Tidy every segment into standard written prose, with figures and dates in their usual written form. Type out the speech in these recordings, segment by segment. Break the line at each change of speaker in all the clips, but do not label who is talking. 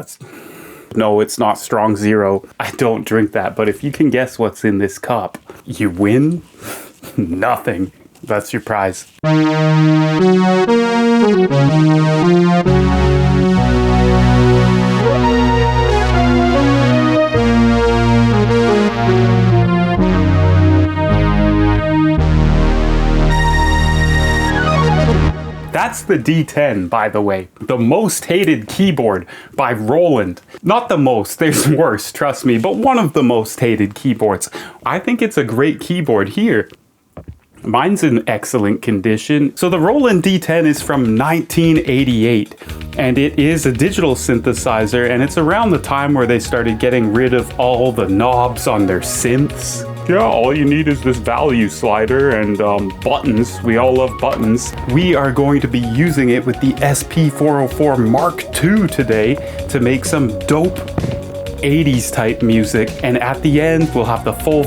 That's... No, it's not strong zero. I don't drink that, but if you can guess what's in this cup, you win nothing. That's your prize. That's the D-10, by the way. The most hated keyboard by Roland. Not the most, there's worse, trust me, but one of the most hated keyboards. I think it's a great keyboard here. Mine's in excellent condition. So the Roland D-10 is from 1988, and it is a digital synthesizer, and it's around the time where they started getting rid of all the knobs on their synths. Yeah, all you need is this value slider and buttons. We all love buttons. We are going to be using it with the SP-404 Mark II today to make some dope 80s type music, and at the end we'll have the full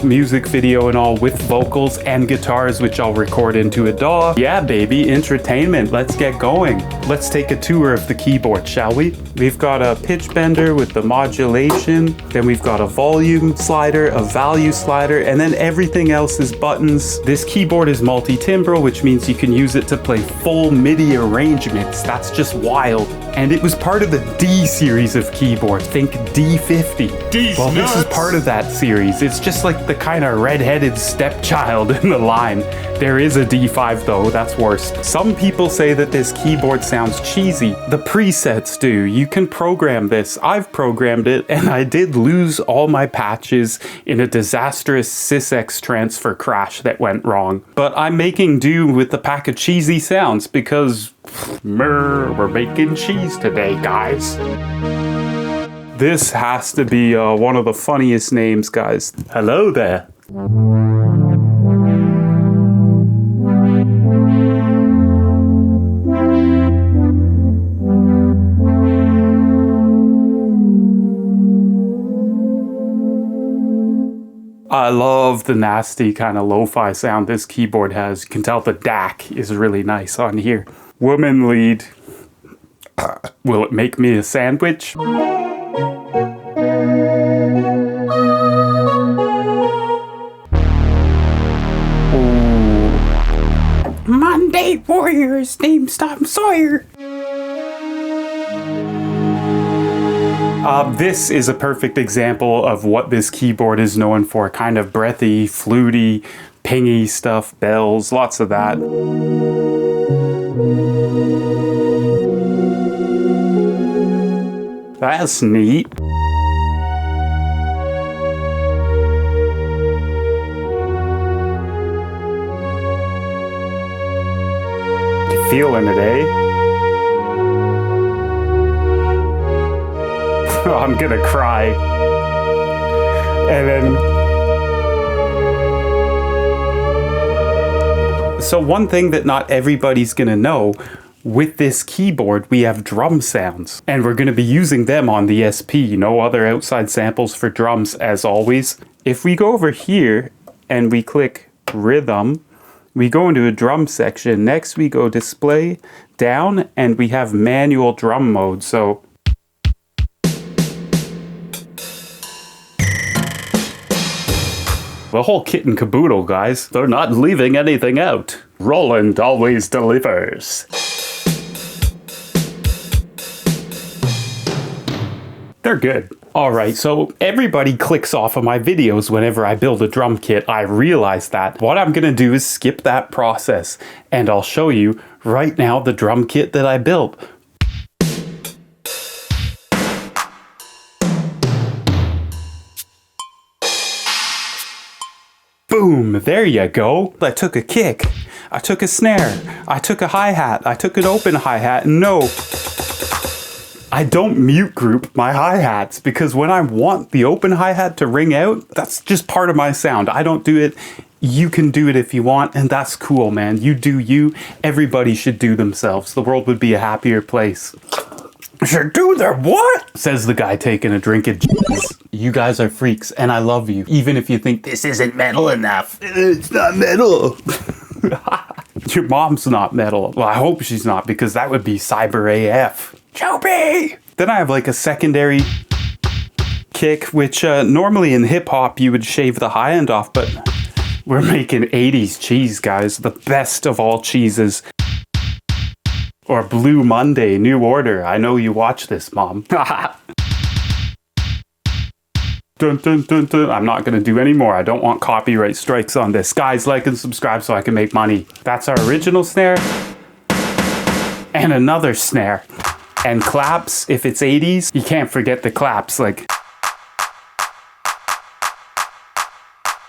music video and all with vocals and guitars, which I'll record into a DAW. Yeah baby, entertainment, let's get going. Let's take a tour of the keyboard, shall we? We've got a pitch bender with the modulation, then we've got a volume slider, a value slider, and then everything else is buttons. This keyboard is multi-timbral, which means you can use it to play full MIDI arrangements. That's just wild. And it was part of the D series of keyboards. Think D50.
D's
well,
nuts.
This is part of that series. It's just like the kind of red-headed stepchild in the line. There is a D5 though, that's worse. Some people say that this keyboard sounds cheesy. The presets do. You can program this. I've programmed it, and I did lose all my patches in a disastrous SysX transfer crash that went wrong. But I'm making do with a pack of cheesy sounds because we're making cheese today, guys. This has to be one of the funniest names, guys. Hello there. I love the nasty kind of lo-fi sound this keyboard has. You can tell the DAC is really nice on here. Woman lead. Will it make me a sandwich? Monday Warriors named Tom Sawyer. This is a perfect example of what this keyboard is known for. Kind of breathy, fluty, pingy stuff, bells, lots of that. That's neat. Feeling it, eh? I'm gonna cry. And then... So one thing that not everybody's gonna know, with this keyboard we have drum sounds, and we're gonna be using them on the SP. No other outside samples for drums, as always. If we go over here and we click rhythm, we go into a drum section. Next we go display, down, and we have manual drum mode. So the whole kit and caboodle, guys. They're not leaving anything out. Roland always delivers. They're good. Alright, so everybody clicks off of my videos whenever I build a drum kit. I realize that. What I'm gonna do is skip that process, and I'll show you right now the drum kit that I built. Boom, there you go. I took a kick, I took a snare, I took a hi-hat, I took an open hi-hat. No, I don't mute group my hi-hats, because when I want the open hi-hat to ring out, that's just part of my sound. I don't do it. You can do it if you want, and that's cool, man. You do you. Everybody should do themselves. The world would be a happier place. Should do their what? Says the guy taking a drink of jizz. You guys are freaks, and I love you. Even if you think this isn't metal enough. It's not metal. Your mom's not metal. Well, I hope she's not, because that would be cyber AF. Joby! Then I have like a secondary kick, which normally in hip hop you would shave the high end off, but we're making 80s cheese, guys. The best of all cheeses. Or Blue Monday, New Order. I know you watch this, Mom. Dun, dun, dun, dun. I'm not going to do any more. I don't want copyright strikes on this. Guys, like and subscribe so I can make money. That's our original snare. And another snare. And claps, if it's 80s, you can't forget the claps. Like...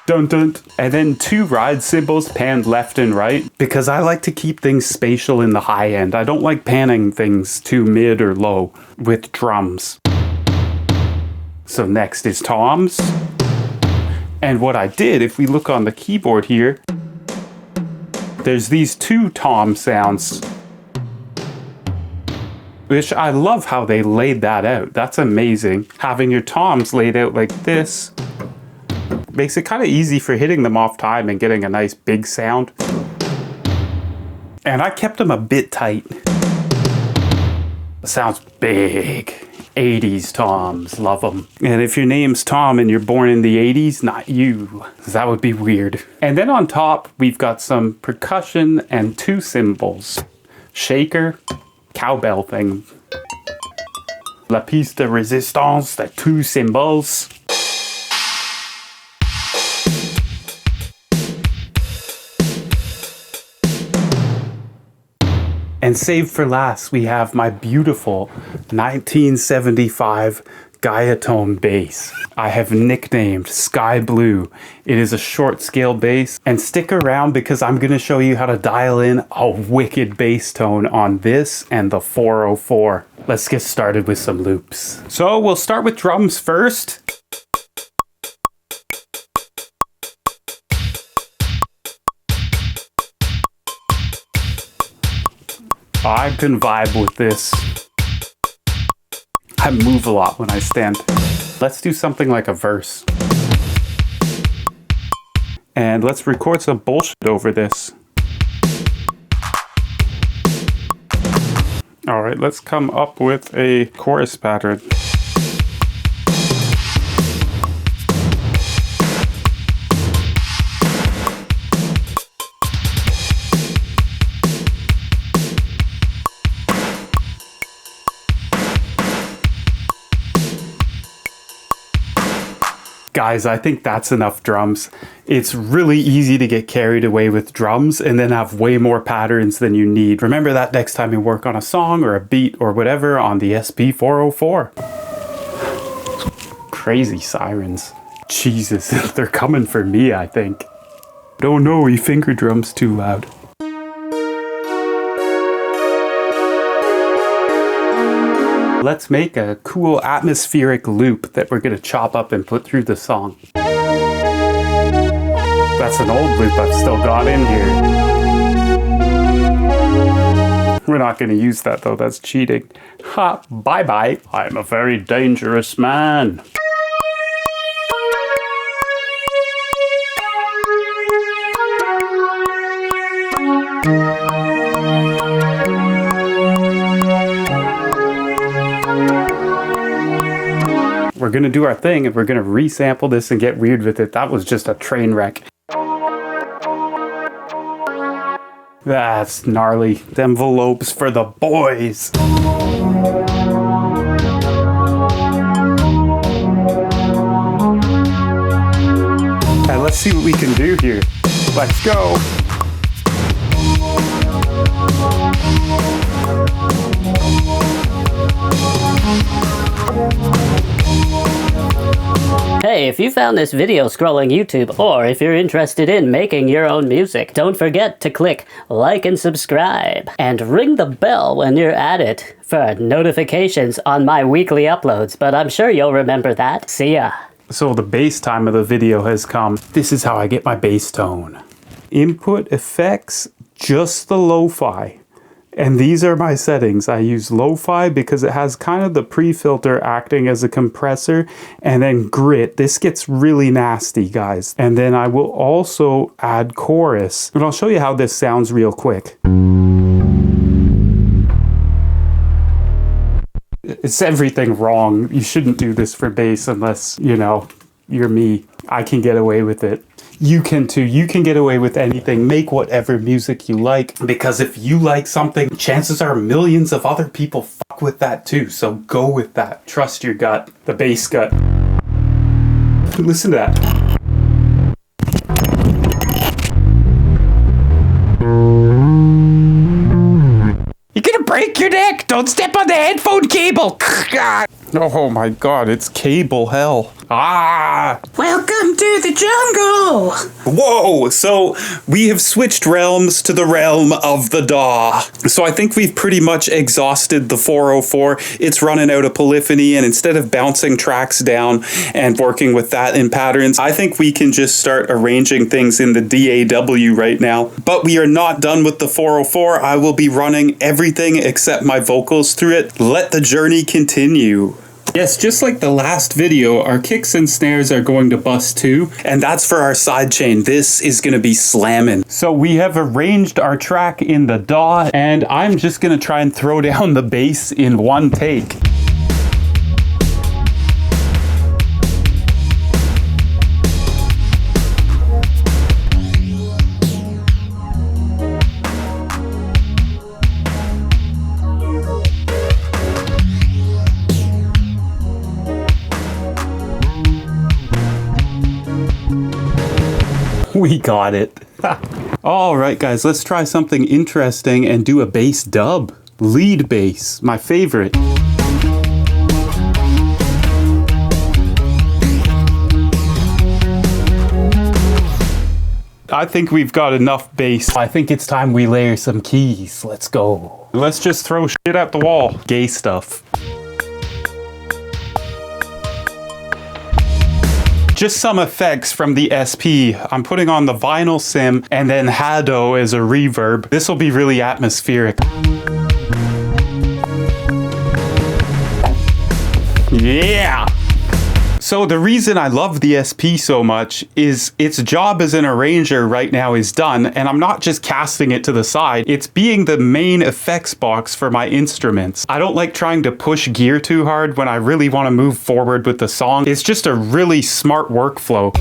dun, dun. And then 2 ride cymbals panned left and right, because I like to keep things spatial in the high end. I don't like panning things too mid or low with drums. So next is toms. And what I did, if we look on the keyboard here, there's these 2 tom sounds, which I love how they laid that out. That's amazing. Having your toms laid out like this makes it kind of easy for hitting them off time and getting a nice big sound. And I kept them a bit tight. Sounds big. 80s toms, love them. And if your name's Tom and you're born in the 80s, not you. That would be weird. And then on top, we've got some percussion and 2 cymbals. Shaker, cowbell thing. La piece de resistance, the 2 cymbals. And saved for last, we have my beautiful 1975 Gaiatone bass. I have nicknamed Sky Blue. It is a short scale bass. And stick around because I'm going to show you how to dial in a wicked bass tone on this and the 404. Let's get started with some loops. So we'll start with drums first. I can vibe with this. I move a lot when I stand. Let's do something like a verse. And let's record some bullshit over this. All right, let's come up with a chorus pattern. Guys, I think that's enough drums. It's really easy to get carried away with drums and then have way more patterns than you need. Remember that next time you work on a song or a beat or whatever on the SP-404. Crazy sirens. Jesus, they're coming for me, I think. Oh no, he finger drums too loud. Let's make a cool atmospheric loop that we're going to chop up and put through the song. That's an old loop I've still got in here. We're not going to use that though, that's cheating. Ha, bye bye. I'm a very dangerous man. We're gonna do our thing and we're gonna resample this and get weird with it. That was just a train wreck. That's gnarly. Envelopes for the boys. Hey, let's see what we can do here. Let's go.
Hey, if you found this video scrolling YouTube, or if you're interested in making your own music, don't forget to click like and subscribe, and ring the bell when you're at it for notifications on my weekly uploads, but I'm sure you'll remember that. See ya.
So the bass time of the video has come. This is how I get my bass tone. Input effects, just the lo-fi. And these are my settings. I use lo-fi because it has kind of the pre-filter acting as a compressor, and then grit. This gets really nasty, guys. And then I will also add chorus. And I'll show you how this sounds real quick. It It's everything wrong. You shouldn't do this for bass unless, you know, you're me. I can get away with it. You can too. You can get away with anything. Make whatever music you like. Because if you like something, chances are millions of other people fuck with that too. So go with that. Trust your gut. The bass gut. Listen to that. You're gonna break your neck! Don't step on the headphone cable! Oh my god, it's cable hell. Ah!
Welcome to the jungle!
Whoa! So we have switched realms to the realm of the DAW. So I think we've pretty much exhausted the 404. It's running out of polyphony, and instead of bouncing tracks down and working with that in patterns, I think we can just start arranging things in the DAW right now. But we are not done with the 404. I will be running everything except my vocals through it. Let the journey continue. Yes, just like the last video, our kicks and snares are going to bust too, and that's for our sidechain. This is going to be slamming. So we have arranged our track in the DAW, and I'm just going to try and throw down the bass in one take. We got it. All right, guys, let's try something interesting and do a bass dub. Lead bass, my favorite. I think we've got enough bass. I think it's time we layer some keys. Let's go. Let's just throw shit at the wall. Gay stuff. Just some effects from the SP. I'm putting on the vinyl sim and then Hado as a reverb. This will be really atmospheric. Yeah! So the reason I love the SP so much is its job as an arranger right now is done, and I'm not just casting it to the side, it's being the main effects box for my instruments. I don't like trying to push gear too hard when I really want to move forward with the song. It's just a really smart workflow.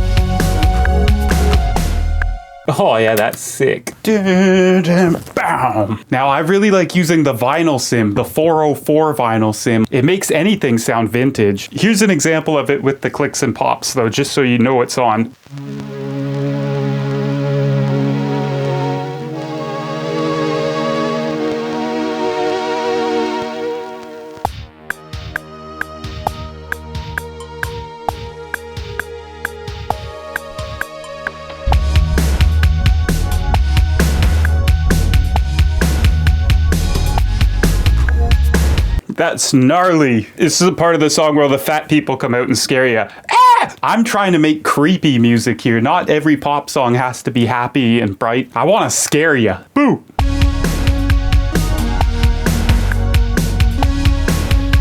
Oh yeah, that's sick. Now I really like using the vinyl sim, the 404 vinyl sim. It makes anything sound vintage. Here's an example of it with the clicks and pops though, just so you know what's on. That's gnarly. This is a part of the song where the fat people come out and scare you. Ah! I'm trying to make creepy music here. Not every pop song has to be happy and bright. I want to scare you. Boo!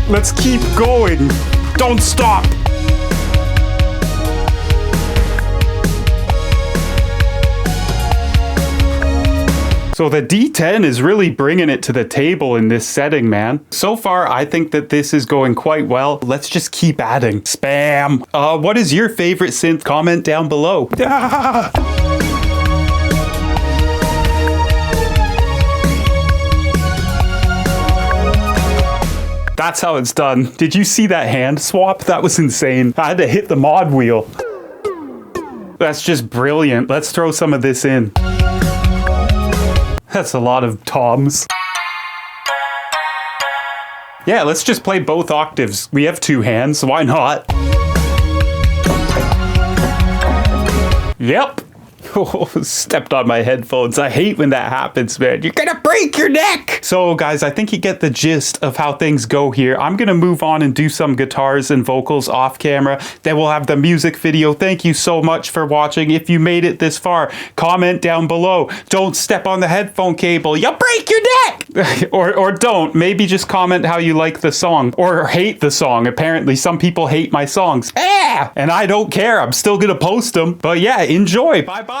Let's keep going. Don't stop. So the D10 is really bringing it to the table in this setting, man. So far, I think that this is going quite well. Let's just keep adding. Spam. What is your favorite synth? Comment down below. Ah! That's how it's done. Did you see that hand swap? That was insane. I had to hit the mod wheel. That's just brilliant. Let's throw some of this in. That's a lot of toms. Yeah, let's just play both octaves. We have two hands, why not? Yep. Oh, stepped on my headphones. I hate when that happens, man. You're gonna break your neck! So, guys, I think you get the gist of how things go here. I'm gonna move on and do some guitars and vocals off camera. Then we'll have the music video. Thank you so much for watching. If you made it this far, comment down below. Don't step on the headphone cable. You'll break your neck! or don't. Maybe just comment how you like the song. Or hate the song. Apparently, some people hate my songs. Ah! And I don't care. I'm still gonna post them. But yeah, enjoy. Bye-bye.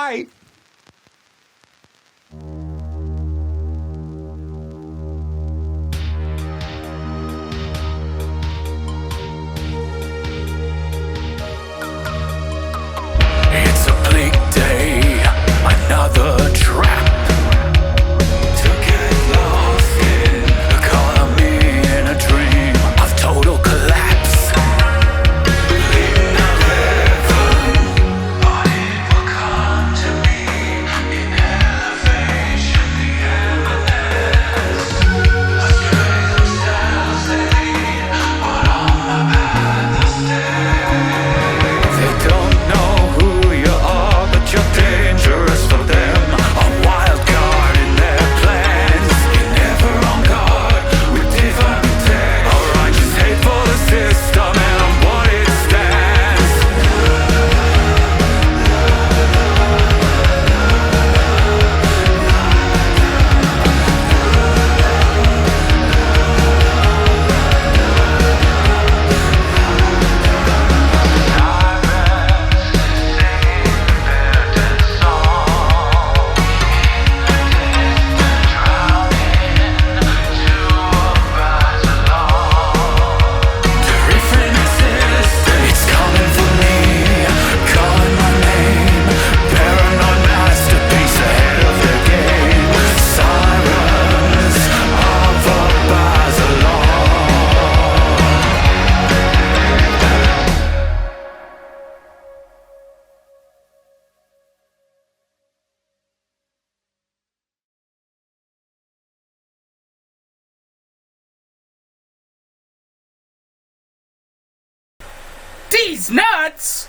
He's nuts!